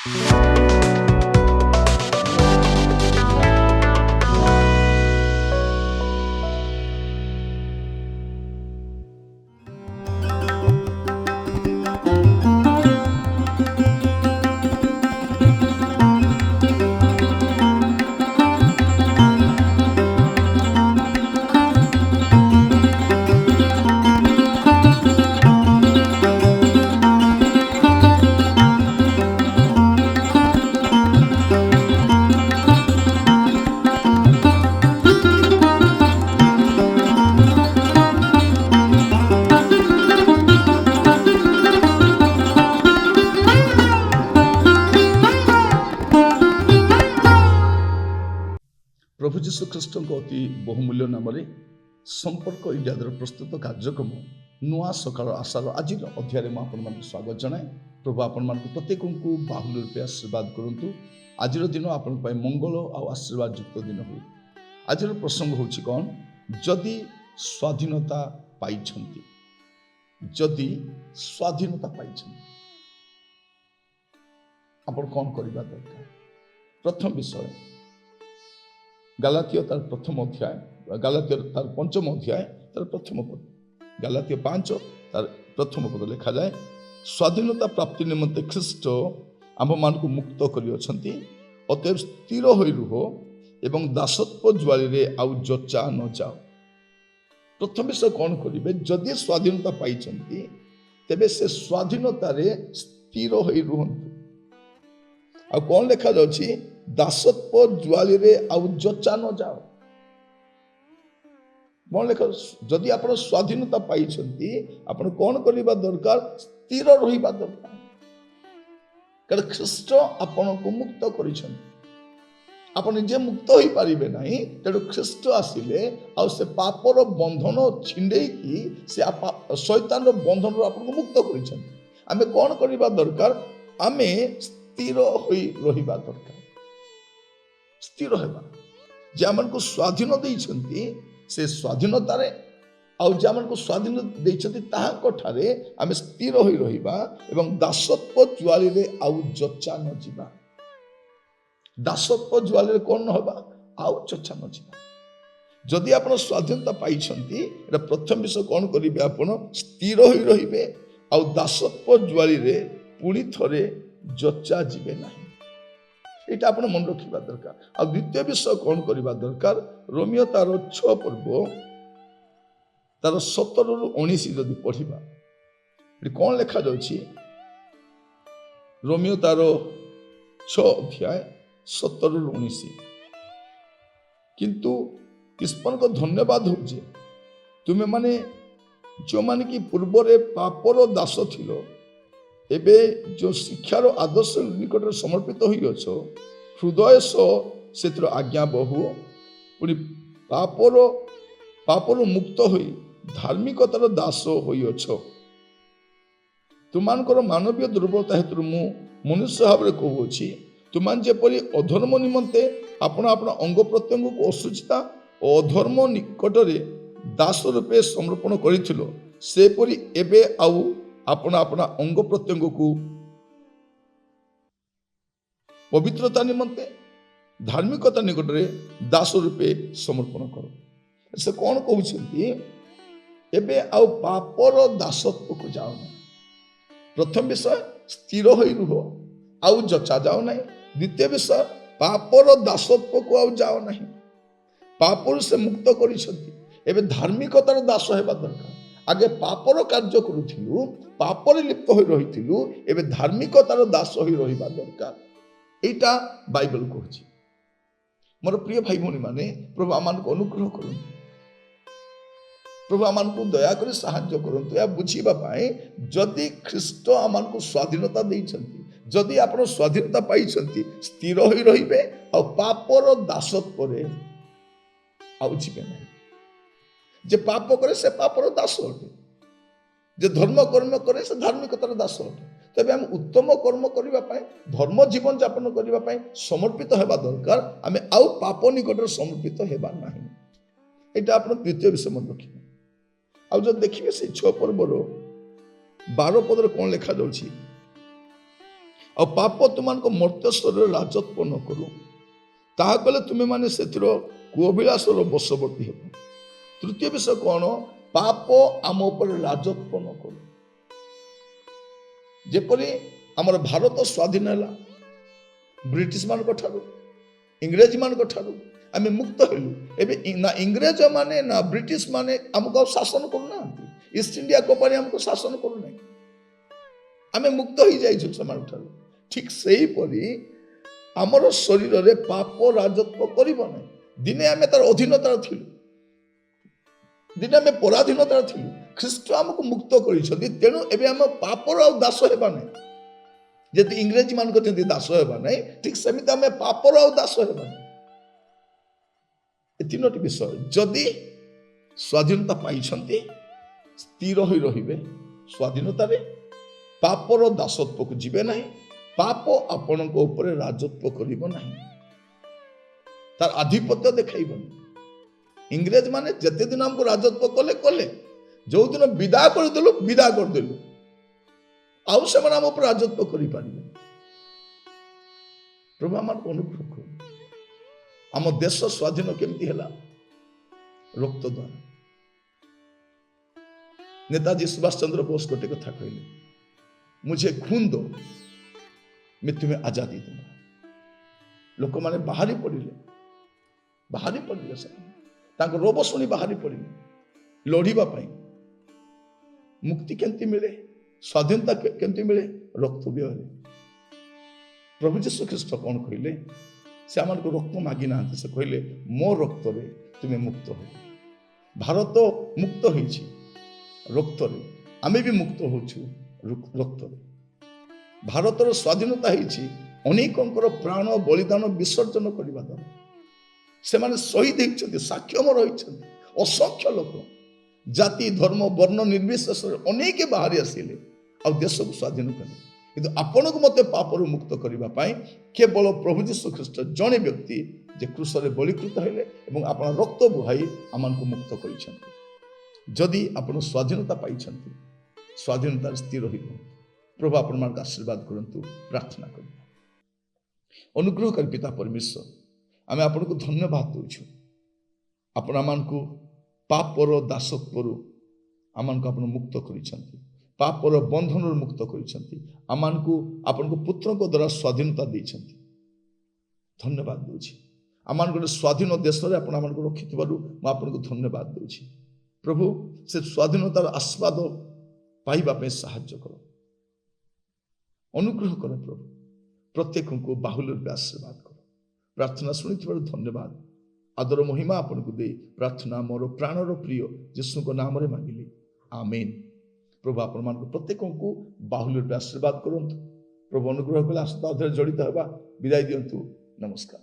प्रभु जीशु ख्रीष्ट अति बहुमूल्य नाम संपर्क इंडिया द्वारा प्रस्तुत कार्यक्रम नुआ सकाळ आशार आज अध्याय में आपण स्वागत जनाए। प्रभु आपण प्रत्येक को बाहुल रूपे आशीर्वाद करूँ। आज दिन आपण मंगल और आशीर्वाद युक्त दिन हो। आज प्रसंग होची कौन, जदि स्वाधीनता पाई, जदि स्वाधीनता पाई आपण कौन करबा दरकार। प्रथम विषय गालातिय तार प्रथम अध्याय, गालातिय तार पंचम अध्याय तार प्रथम पद, गालातिय 5 तार प्रथम पद लिखा जाए, स्वाधीनता प्राप्ति निमंते ख्रीष्ट आम मान को मुक्त करियछंती, अतएव स्थिर होई रुह एवं दासत्व ज्वाली रे आउ जचा न जाओ। प्रथम विषय कौन करिवे, जदि स्वाधीनता पाइछंती तेबे से स्वाधीनता रे स्थिर होई रुहंतु। आ कौन लिखा जाउछि, दासत्व ज्वाली रे आउ जचा न जाओ। कौन लिखा, जदि आपण स्वाधीनता पाइछंती आपण कौन करबा दरकार, स्थिर रहिबा दरकार। कारण ख्रीष्ट आपण को मुक्त करिछंती, आपण निजे मुक्त होई पारिबे नाही। तेणु ख्रीष्ट आसिले आ से पापर बंधन छिंडे की से शैतान रो बंधन रो आपण को मुक्त करिछंती। आमे कौन करबा दरकार, आमे स्थिर होई रहिबा दरकार। स्थिर हेबा, जे आमन को स्वाधीन देइछंती से स्वाधीनता रे आउ जे आमन को स्वाधीन देइछंती ताहा कोठारे आमे स्थिर होई रहिबा एवं दासत्व ज्वाली रे आउ जचा न जिबा। दासत्व ज्वाली रे कोन होबा, आउ जचा न जिबा। जदि आपण स्वाधीनता पाइछंती एटा प्रथम विषय कौन करिवे, आपण स्थिर होई रहिबे आउ दासत्व ज्वाली रे पुणी थरे जचा जिबे नाही। एटा आपण मन रखिबा दरकार। आ द्वितीय विषय कौन करबा दरकार, रोमियो तार 6 पर्व तार 17 रु 19 जदि पढ़िबा, कौन लिखा जाउछि, रोमियो तार 6 अध्याय 17 रु 19। किंतु ईश्वर को धन्यवाद हो जे तुमे माने जो माने कि पूर्व रे पापर दास थिलो, एबे जो शिक्षार आदर्श निकट समर्पित होई अछो, हृदय से आज्ञा बहु पुणी पापर मुक्त होई धार्मिकतार दास होई अछो। तुमानकर मानवीय दुर्बलता हेतु मु मनुष्य भाव में कहूछि, तुमान जेपरि अधर्म निमंते आपण आपण अंग प्रत्यंग को असुचिता और अधर्म निकट रे दास रूपे समर्पण करिथिलो, सेपरि एबे आउ आपण आपण अंग प्रत्यंग को पवित्रता निमंते धार्मिकता निकट रे दास रूपे समर्पण करो। से कौन कहउछंती, एबे आउ पापर दासत्व को जाओ ना। प्रथम विषय स्थिर होई रुह आउ जचा जाओ नहीं। द्वितीय विषय पापर दासत्व को आउ जाओ नहीं। पापर से मुक्त करिसंती, एबे धार्मिकतार दास हेबा दरकार। आगे पापर कार्य करूथिलु, पापर लिप्त होई रहिथिलु, एबे धार्मिकतार दास होई रहिबा दरकार। एटा बाइबल कहछि। मोर प्रिय भाई भौणी माने, प्रभु आमान को अनुग्रह करंतु, प्रभु आमान को दया करे सहाय्य करंतु। या बुझीबा पाए, जदि ख्रीष्ट आमान को स्वाधीनता देइछंती, जदि आपण स्वाधीनता पाइछंती, स्थिर होई रहिबे आ पापर दासत्व रे आउ जिबे नाही। जे पाप करे से पापर दास अटे, जे धर्म कर्म करे से धार्मिकतार दास अटे। तबे हम उत्तम कर्म करबा पाए, धर्म जीवन यापन करबा पाए समर्पित हेबा दरकार। आमे आउ पाप निकट समर्पित हेबा नाही। एटा आपण द्वितीय विषय मन रखिबे। आ जब देखिबे से 6 पर्वर 12 पदर कोन लिखा जाउछि, ଆଉ ପାପ ତୁମମାନଙ୍କୁ ମର୍ତ୍ତ୍ୟ ଶରୀରରେ ରାଜତ୍ୱ ନ କରୁ, ତାହା କଲେ ତୁମେମାନେ ସେଥିର କୁଅଭିଳାଷର ବଶବର୍ତ୍ତୀ ହେବ। ତୃତୀୟ ବିଷୟ କ'ଣ? ପାପ ଆମ ଉପରେ ରାଜତ୍ୱ ନ କରୁ। ଯେପରି ଆମର ଭାରତ ସ୍ୱାଧୀନ ହେଲା ବ୍ରିଟିଶ ମାନଙ୍କ ଠାରୁ, ଇଂରେଜ ମାନଙ୍କ ଠାରୁ ଆମେ ମୁକ୍ତ ହେଲୁ। ଏବେ ନା ଇଂରେଜ ମାନେ ନା ବ୍ରିଟିଶ ମାନେ ଆମକୁ ଆଉ ଶାସନ କରୁନାହାନ୍ତି। ଇଷ୍ଟ ଇଣ୍ଡିଆ କମ୍ପାନୀ ଆମକୁ ଶାସନ କରୁନାହିଁ। ଆମେ ମୁକ୍ତ ହେଇଯାଇଛୁ ସେମାନଙ୍କ ଠାରୁ। ଠିକ୍ ସେହିପରି ଆମର ଶରୀରରେ ପାପ ରାଜତ୍ୱ କରିବ ନାହିଁ। ଦିନେ ଆମେ ତାର ଅଧୀନତାରେ ଥିଲୁ, ଦିନେ ଆମେ ପରାଧୀନତାରେ ଥିଲୁ। ଖ୍ରୀଷ୍ଟ ଆମକୁ ମୁକ୍ତ କରିଛନ୍ତି, ତେଣୁ ଏବେ ଆମେ ପାପର ଆଉ ଦାସ ହେବା ନାହିଁ। ଯଦି ଇଂରେଜ ମାନଙ୍କ ଯେମିତି ଦାସ ହେବା ନାହିଁ, ଠିକ୍ ସେମିତି ଆମେ ପାପର ଆଉ ଦାସ ହେବା ନାହିଁ। ଏ ତିନୋଟି ବିଷୟ ଯଦି ସ୍ୱାଧୀନତା ପାଇଛନ୍ତି, ସ୍ଥିର ହୋଇ ରହିବେ ସ୍ୱାଧୀନତାରେ, ପାପର ଦାସତ୍ୱକୁ ଯିବେ ନାହିଁ, ପାପ ଆପଣଙ୍କ ଉପରେ ରାଜତ୍ୱ କରିବ ନାହିଁ, ତାର ଆଧିପତ୍ୟ ଦେଖାଇବନି। ଇଂରେଜ ମାନେ ଯେତେ ଦିନ ଆମକୁ ରାଜତ୍ୱ କଲେ କଲେ, ଯୋଉଦିନ ବିଦା କରିଦେଲୁ ଆଉ ସେମାନେ ଆମ ଉପରେ ରାଜତ୍ୱ କରିପାରିବେ। ପ୍ରଭୁ ଆମକୁ ଅନୁଗ୍ରହ କରୁ। ଆମ ଦେଶ ସ୍ୱାଧୀନ କେମିତି ହେଲା? ରକ୍ତ ଦ୍ୱାରା। ନେତାଜୀ ସୁଭାଷ ଚନ୍ଦ୍ର ବୋଷ ଗୋଟେ କଥା କହିଲେ, मुझे खून दो मैं तुम्हें आजादी दूंगा। ଲୋକମାନେ ବାହାରି ପଡ଼ିଲେ ସେମାନେ ତାଙ୍କ ରୋବ ଶୁଣି ବାହାରି ପଡ଼ିଲେ ଲଢ଼ିବା ପାଇଁ। ମୁକ୍ତି କେମିତି ମିଳେ? ସ୍ୱାଧୀନତା କେମିତି ମିଳେ? ରକ୍ତ ବିହରେ। ପ୍ରଭୁ ଯୀଶୁ ଖ୍ରୀଷ୍ଟ କ'ଣ କହିଲେ? ସେ ଆମକୁ ରକ୍ତ ମାଗି ନାହାନ୍ତି, ସେ କହିଲେ ମୋ ରକ୍ତରେ ତୁମେ ମୁକ୍ତ ହବ। ଭାରତ ମୁକ୍ତ ହେଇଛି ରକ୍ତରେ, ଆମେ ବି ମୁକ୍ତ ହଉଛୁ ରକ୍ତରେ। ଭାରତର ସ୍ୱାଧୀନତା ହେଇଛି ଅନେକଙ୍କର ପ୍ରାଣ ବଳିଦାନ ବିସର୍ଜନ କରିବା ଦ୍ୱାରା। ସେମାନେ ଶହୀଦ ହେଇଛନ୍ତି, ସାକ୍ଷମ ରହିଛନ୍ତି। ଅସଂଖ୍ୟ ଲୋକ ଜାତି ଧର୍ମ ବର୍ଣ୍ଣ ନିର୍ବିଶେଷରେ ଅନେକ ବାହାରି ଆସିଲେ ଆଉ ଦେଶକୁ ସ୍ୱାଧୀନ କଲେ। କିନ୍ତୁ ଆପଣଙ୍କୁ ମୋତେ ପାପରୁ ମୁକ୍ତ କରିବା ପାଇଁ କେବଳ ପ୍ରଭୁ ଯୀଶୁ ଖ୍ରୀଷ୍ଟ ଜଣେ ବ୍ୟକ୍ତି ଯେ କ୍ରୁଶରେ ବଳିକୃତ ହେଲେ ଏବଂ ଆପଣ ରକ୍ତ ବୁହାଇ ଆମମାନଙ୍କୁ ମୁକ୍ତ କରିଛନ୍ତି। ଯଦି ଆପଣ ସ୍ୱାଧୀନତା ପାଇଛନ୍ତି, ସ୍ୱାଧୀନତାରେ ସ୍ଥିର ହୋଇ ରୁହନ୍ତୁ। ପ୍ରଭୁ ଆପଣମାନଙ୍କୁ ଆଶୀର୍ବାଦ କରନ୍ତୁ। ପ୍ରାର୍ଥନା କରୁ। ଅନୁଗ୍ରହକାରୀ ପିତା ପରମେଶ୍ୱର, ଆମେ ଆପଣଙ୍କୁ ଧନ୍ୟବାଦ ଦେଉଛୁ। ଆପଣ ଆମମାନଙ୍କୁ ପାପର ଦାସତ୍ୱରୁ ଆମମାନଙ୍କୁ ଆପଣ ମୁକ୍ତ କରିଛନ୍ତି, ପାପର ବନ୍ଧନରୁ ମୁକ୍ତ କରିଛନ୍ତି। ଆମମାନଙ୍କୁ ଆପଣଙ୍କ ପୁତ୍ରଙ୍କ ଦ୍ୱାରା ସ୍ୱାଧୀନତା ଦେଇଛନ୍ତି। ଧନ୍ୟବାଦ ଦେଉଛି। ଆମମାନଙ୍କୁ ଗୋଟେ ସ୍ୱାଧୀନ ଦେଶରେ ଆପଣ ଆମମାନଙ୍କୁ ରଖିଥିବାରୁ ମୁଁ ଆପଣଙ୍କୁ ଧନ୍ୟବାଦ ଦେଉଛି। ପ୍ରଭୁ, ସେ ସ୍ୱାଧୀନତାର ଆସ୍ୱାଦ ପାଇବା ପାଇଁ ସାହାଯ୍ୟ କର, ଅନୁଗ୍ରହ କର। ପ୍ରଭୁ, ପ୍ରତ୍ୟେକଙ୍କୁ ବାହୁଲ୍ୟ ରୂପେ ଆଶୀର୍ବାଦ କର। ପ୍ରାର୍ଥନା ଶୁଣିଥିବାରୁ ଧନ୍ୟବାଦ। ଆଦର ମହିମା ଆପଣଙ୍କୁ ଦେଇ ପ୍ରାର୍ଥନା ମୋର ପ୍ରାଣର ପ୍ରିୟ ଯୀଶୁଙ୍କ ନାମରେ ମାଗିଲି, ଆମେନ୍। ପ୍ରଭୁ ଆପଣମାନଙ୍କୁ ପ୍ରତ୍ୟେକଙ୍କୁ ବାହୁଲ୍ୟ ରୂପେ ଆଶୀର୍ବାଦ କରନ୍ତୁ। ପ୍ରଭୁ ଅନୁଗ୍ରହ କଲେ ଆସନ୍ତା ଅଧ୍ୟାୟରେ ଜଡ଼ିତ ହେବା। ବିଦାୟ ଦିଅନ୍ତୁ। ନମସ୍କାର।